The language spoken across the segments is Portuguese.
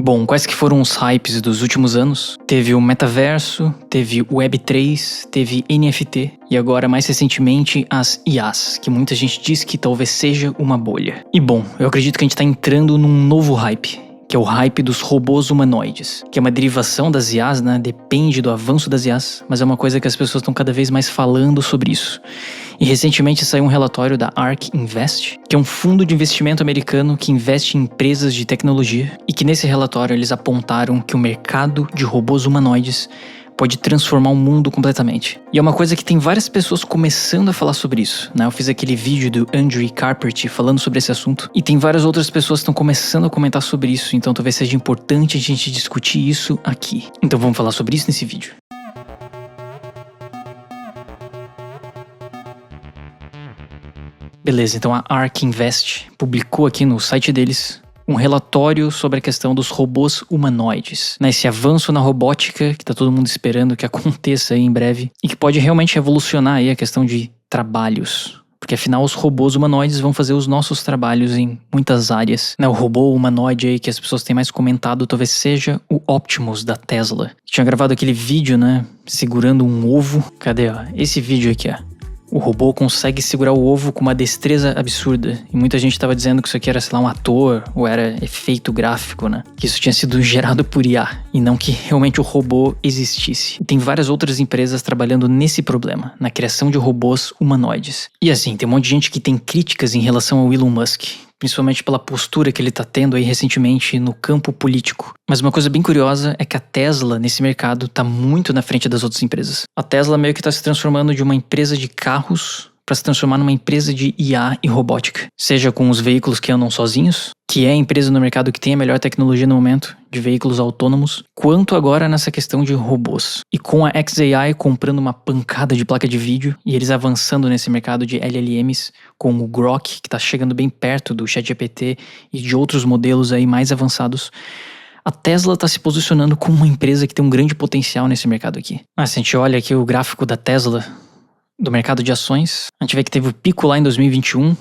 Bom, quais que foram os hypes dos últimos anos? Teve o metaverso, teve o Web3, teve NFT e agora, mais recentemente, as IAs, que muita gente diz que talvez seja uma bolha. E bom, eu acredito que a gente tá entrando num novo hype, que é o hype dos robôs humanoides, que é uma derivação das IAs, né? Depende do avanço das IAs, mas é uma coisa que as pessoas estão cada vez mais falando sobre isso. E recentemente saiu um relatório da ARK Invest, que é um fundo de investimento americano que investe em empresas de tecnologia, e que nesse relatório eles apontaram que o mercado de robôs humanoides pode transformar o mundo completamente. E é uma coisa que tem várias pessoas começando a falar sobre isso, né? Eu fiz aquele vídeo do Andrew Carpenter falando sobre esse assunto, e tem várias outras pessoas que estão começando a comentar sobre isso, então talvez seja importante a gente discutir isso aqui. Então vamos falar sobre isso nesse vídeo. Beleza, então a ARK Invest publicou aqui no site deles um relatório sobre a questão dos robôs humanoides, né? Esse avanço na robótica que tá todo mundo esperando que aconteça aí em breve e que pode realmente revolucionar aí a questão de trabalhos. Porque afinal os robôs humanoides vão fazer os nossos trabalhos em muitas áreas, né? O robô humanoide aí que as pessoas têm mais comentado talvez seja o Optimus da Tesla. Tinha gravado aquele vídeo, né? Segurando um ovo. Cadê, ó? Esse vídeo aqui, ó. O robô consegue segurar o ovo com uma destreza absurda. E muita gente estava dizendo que isso aqui era, sei lá, um ator ou era efeito gráfico, né? Que isso tinha sido gerado por IA e não que realmente o robô existisse. E tem várias outras empresas trabalhando nesse problema, na criação de robôs humanoides. E assim, tem um monte de gente que tem críticas em relação ao Elon Musk, principalmente pela postura que ele tá tendo aí recentemente no campo político. Mas uma coisa bem curiosa é que a Tesla, nesse mercado, tá muito na frente das outras empresas. A Tesla meio que tá se transformando de uma empresa de carros para se transformar numa empresa de IA e robótica. Seja com os veículos que andam sozinhos, que é a empresa no mercado que tem a melhor tecnologia no momento, de veículos autônomos, quanto agora nessa questão de robôs. E com a xAI comprando uma pancada de placa de vídeo e eles avançando nesse mercado de LLMs, com o Grok, que tá chegando bem perto do ChatGPT e de outros modelos aí mais avançados, a Tesla está se posicionando como uma empresa que tem um grande potencial nesse mercado aqui. Se a gente olha aqui o gráfico da Tesla, do mercado de ações, a gente vê que teve o pico lá em 2021,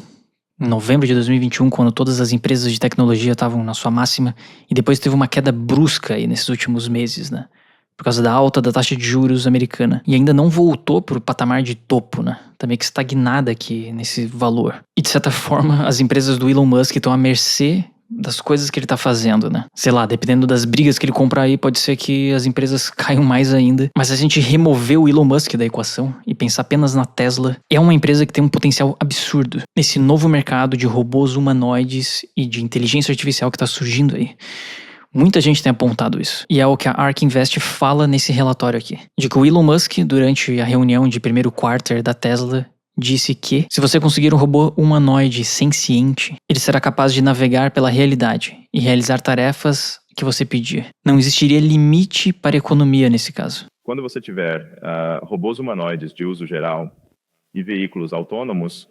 em novembro de 2021, quando todas as empresas de tecnologia estavam na sua máxima, e depois teve uma queda brusca aí nesses últimos meses, né? Por causa da alta da taxa de juros americana. E ainda não voltou para o patamar de topo, né? Tá meio que estagnada aqui nesse valor. E de certa forma, as empresas do Elon Musk estão à mercê das coisas que ele tá fazendo, né? Sei lá, dependendo das brigas que ele comprar aí, pode ser que as empresas caiam mais ainda. Mas se a gente remover o Elon Musk da equação e pensar apenas na Tesla, é uma empresa que tem um potencial absurdo nesse novo mercado de robôs humanoides e de inteligência artificial que tá surgindo aí. Muita gente tem apontado isso. E é o que a ARK Invest fala nesse relatório aqui. De que o Elon Musk, durante a reunião de primeiro quarter da Tesla, disse que, se você conseguir um robô humanoide senciente, ele será capaz de navegar pela realidade e realizar tarefas que você pedir. Não existiria limite para a economia nesse caso. Quando você tiver robôs humanoides de uso geral e veículos autônomos,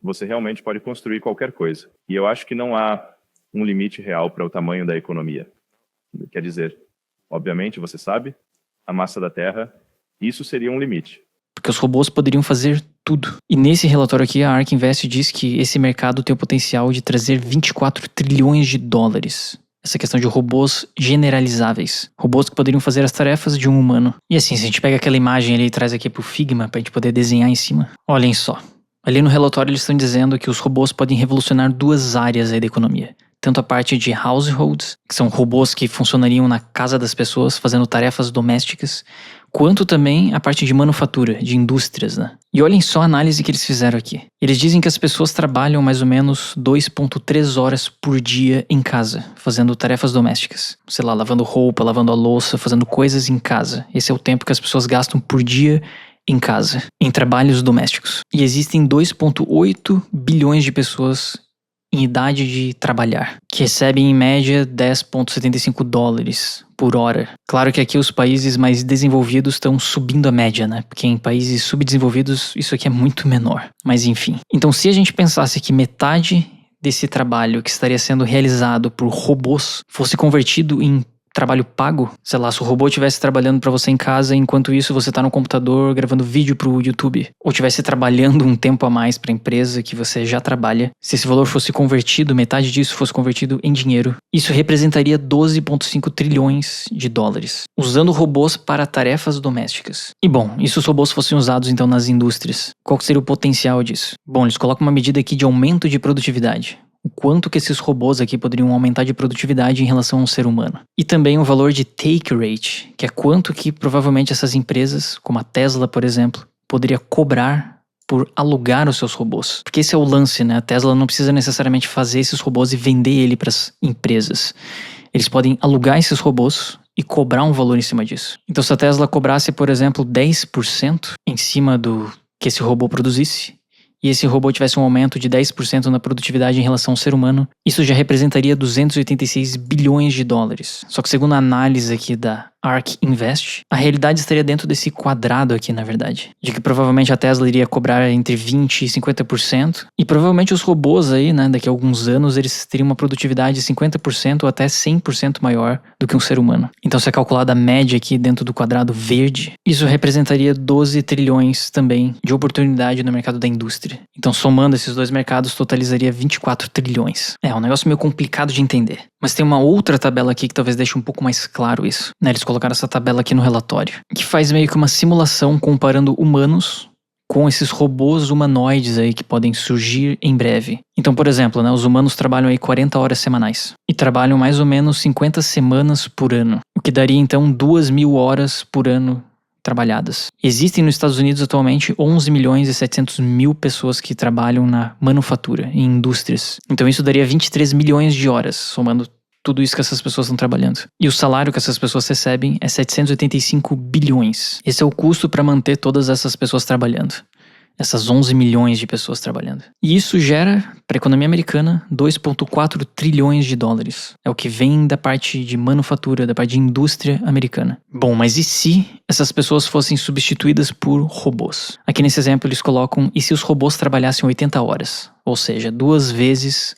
você realmente pode construir qualquer coisa. E eu acho que não há um limite real para o tamanho da economia. Quer dizer, obviamente, você sabe, a massa da Terra, isso seria um limite. Porque os robôs poderiam fazer tudo. E nesse relatório aqui, a ARK Invest diz que esse mercado tem o potencial de trazer 24 trilhões de dólares. Essa questão de robôs generalizáveis. Robôs que poderiam fazer as tarefas de um humano. E assim, se a gente pega aquela imagem ali e traz aqui pro Figma pra gente poder desenhar em cima. Olhem só. Ali no relatório eles estão dizendo que os robôs podem revolucionar duas áreas aí da economia. Tanto a parte de households, que são robôs que funcionariam na casa das pessoas fazendo tarefas domésticas, quanto também a parte de manufatura, de indústrias, né? E olhem só a análise que eles fizeram aqui. Eles dizem que as pessoas trabalham mais ou menos 2,3 horas por dia em casa, fazendo tarefas domésticas. Sei lá, lavando roupa, lavando a louça, fazendo coisas em casa. Esse é o tempo que as pessoas gastam por dia em casa, em trabalhos domésticos. E existem 2,8 bilhões de pessoas em idade de trabalhar, que recebem em média 10,75 dólares por hora. Claro que aqui os países mais desenvolvidos estão subindo a média, né? Porque em países subdesenvolvidos isso aqui é muito menor. Mas enfim. Então se a gente pensasse que metade desse trabalho que estaria sendo realizado por robôs fosse convertido em trabalho pago, sei lá, se o robô estivesse trabalhando pra você em casa, enquanto isso você tá no computador gravando vídeo pro YouTube, ou estivesse trabalhando um tempo a mais pra empresa que você já trabalha, se esse valor fosse convertido, metade disso fosse convertido em dinheiro, isso representaria 12,5 trilhões de dólares, usando robôs para tarefas domésticas. E bom, e se os robôs fossem usados então nas indústrias? Qual seria o potencial disso? Bom, eles colocam uma medida aqui de aumento de produtividade. O quanto que esses robôs aqui poderiam aumentar de produtividade em relação ao ser humano. E também o valor de take rate, que é quanto que provavelmente essas empresas, como a Tesla, por exemplo, poderia cobrar por alugar os seus robôs. Porque esse é o lance, né? A Tesla não precisa necessariamente fazer esses robôs e vender ele para as empresas. Eles podem alugar esses robôs e cobrar um valor em cima disso. Então se a Tesla cobrasse, por exemplo, 10% em cima do que esse robô produzisse, e esse robô tivesse um aumento de 10% na produtividade em relação ao ser humano, isso já representaria 286 bilhões de dólares. Só que segundo a análise aqui da ARK Invest, a realidade estaria dentro desse quadrado aqui, na verdade. De que provavelmente a Tesla iria cobrar entre 20% e 50%. E provavelmente os robôs aí, né, daqui a alguns anos, eles teriam uma produtividade de 50% ou até 100% maior do que um ser humano. Então se é calculada a média aqui dentro do quadrado verde, isso representaria 12 trilhões também de oportunidade no mercado da indústria. Então somando esses dois mercados, totalizaria 24 trilhões. É um negócio meio complicado de entender. Mas tem uma outra tabela aqui que talvez deixe um pouco mais claro isso, né? Eles colocaram essa tabela aqui no relatório, que faz meio que uma simulação comparando humanos com esses robôs humanoides aí que podem surgir em breve. Então, por exemplo, né, os humanos trabalham aí 40 horas semanais e trabalham mais ou menos 50 semanas por ano, o que daria então 2.000 horas por ano trabalhadas. Existem nos Estados Unidos atualmente 11 milhões e 700 mil pessoas que trabalham na manufatura, em indústrias. Então isso daria 23 milhões de horas, somando tudo isso que essas pessoas estão trabalhando. E o salário que essas pessoas recebem é 785 bilhões. Esse é o custo para manter todas essas pessoas trabalhando. Essas 11 milhões de pessoas trabalhando. E isso gera, para a economia americana, 2,4 trilhões de dólares. É o que vem da parte de manufatura, da parte de indústria americana. Bom, mas e se essas pessoas fossem substituídas por robôs? Aqui nesse exemplo eles colocam, e se os robôs trabalhassem 80 horas? Ou seja, 2 vezes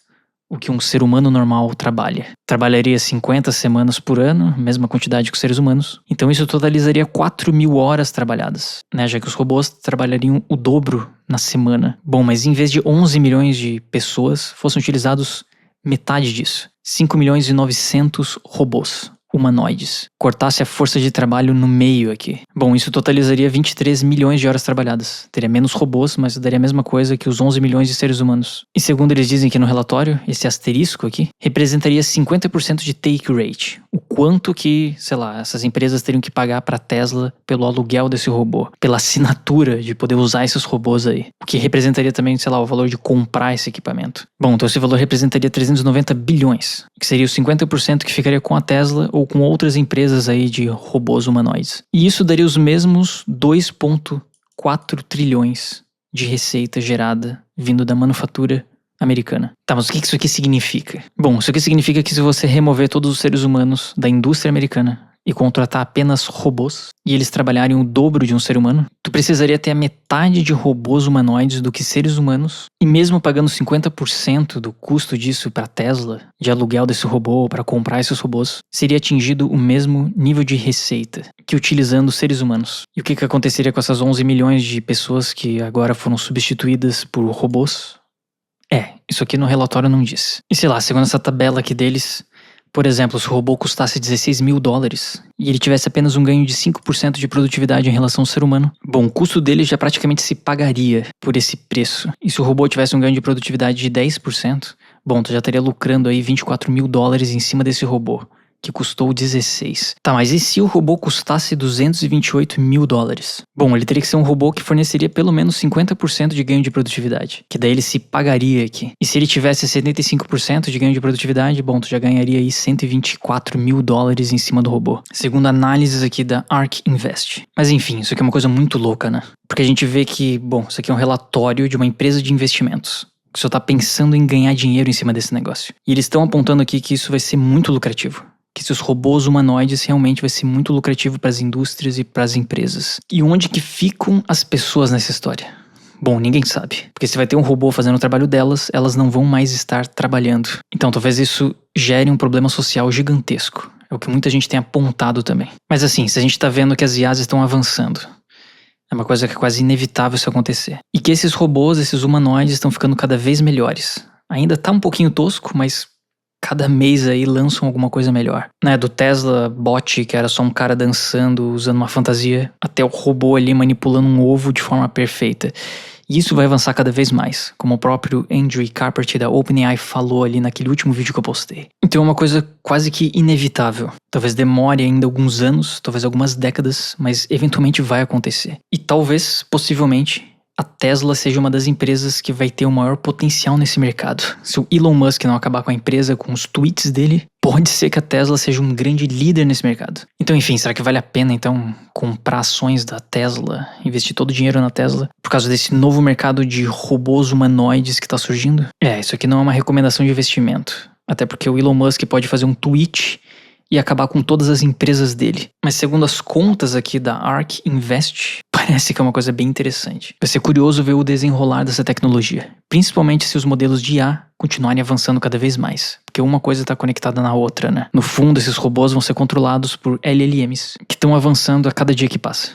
o que um ser humano normal trabalha. Trabalharia 50 semanas por ano, mesma quantidade que os seres humanos. Então isso totalizaria 4.000 horas trabalhadas, né? Já que os robôs trabalhariam o dobro na semana. Bom, mas em vez de 11 milhões de pessoas, fossem utilizados metade disso. 5 milhões e 900 robôs humanoides. Cortasse a força de trabalho no meio aqui. Bom, isso totalizaria 23 milhões de horas trabalhadas. Teria menos robôs, mas daria a mesma coisa que os 11 milhões de seres humanos. E segundo eles dizem aqui no relatório, esse asterisco aqui, representaria 50% de take rate. O quanto que, sei lá, essas empresas teriam que pagar para a Tesla pelo aluguel desse robô. Pela assinatura de poder usar esses robôs aí. O que representaria também, sei lá, o valor de comprar esse equipamento. Bom, então esse valor representaria 390 bilhões. Que seria os 50% que ficaria com a Tesla ou com outras empresas aí de robôs humanoides. E isso daria os mesmos 2,4 trilhões de receita gerada vindo da manufatura americana. Tá, mas o que isso aqui significa? Bom, isso aqui significa que se você remover todos os seres humanos da indústria americana e contratar apenas robôs, e eles trabalharem o dobro de um ser humano, tu precisaria ter a metade de robôs humanoides do que seres humanos, e mesmo pagando 50% do custo disso para Tesla, de aluguel desse robô, para comprar esses robôs, seria atingido o mesmo nível de receita que utilizando seres humanos. E o que aconteceria com essas 11 milhões de pessoas que agora foram substituídas por robôs? Isso aqui no relatório não diz. E sei lá, segundo essa tabela aqui deles, por exemplo, se o robô custasse 16 mil dólares e ele tivesse apenas um ganho de 5% de produtividade em relação ao ser humano, bom, o custo dele já praticamente se pagaria por esse preço. E se o robô tivesse um ganho de produtividade de 10%, bom, tu já estaria lucrando aí 24 mil dólares em cima desse robô, que custou 16. Tá, mas e se o robô custasse 228 mil dólares? Bom, ele teria que ser um robô que forneceria pelo menos 50% de ganho de produtividade, que daí ele se pagaria aqui. E se ele tivesse 75% de ganho de produtividade, bom, tu já ganharia aí 124 mil dólares em cima do robô, segundo análises aqui da ARK Invest. Mas enfim, isso aqui é uma coisa muito louca, né? Porque a gente vê que, bom, isso aqui é um relatório de uma empresa de investimentos que só tá pensando em ganhar dinheiro em cima desse negócio. E eles estão apontando aqui que isso vai ser muito lucrativo. Que esses robôs humanoides realmente vai ser muito lucrativo para as indústrias e para as empresas. E onde que ficam as pessoas nessa história? Bom, ninguém sabe. Porque se vai ter um robô fazendo o trabalho delas, elas não vão mais estar trabalhando. Então talvez isso gere um problema social gigantesco. É o que muita gente tem apontado também. Mas assim, se a gente tá vendo que as IAs estão avançando, é uma coisa que é quase inevitável isso acontecer. E que esses robôs, esses humanoides estão ficando cada vez melhores. Ainda tá um pouquinho tosco, mas cada mês aí lançam alguma coisa melhor. Né, do Tesla Bot, que era só um cara dançando, usando uma fantasia, até o robô ali manipulando um ovo de forma perfeita. E isso vai avançar cada vez mais, como o próprio Andrew Carpenter da OpenAI falou ali naquele último vídeo que eu postei. Então é uma coisa quase que inevitável. Talvez demore ainda alguns anos, talvez algumas décadas, mas eventualmente vai acontecer. E talvez, possivelmente, a Tesla seja uma das empresas que vai ter o maior potencial nesse mercado. Se o Elon Musk não acabar com a empresa, com os tweets dele, pode ser que a Tesla seja um grande líder nesse mercado. Então, enfim, será que vale a pena, então, comprar ações da Tesla, investir todo o dinheiro na Tesla, por causa desse novo mercado de robôs humanoides que está surgindo? Isso aqui não é uma recomendação de investimento. Até porque o Elon Musk pode fazer um tweet e acabar com todas as empresas dele. Mas segundo as contas aqui da ARK Invest, parece que é uma coisa bem interessante. Vai ser curioso ver o desenrolar dessa tecnologia, principalmente se os modelos de IA continuarem avançando cada vez mais, porque uma coisa está conectada na outra, né? No fundo, esses robôs vão ser controlados por LLMs, que estão avançando a cada dia que passa.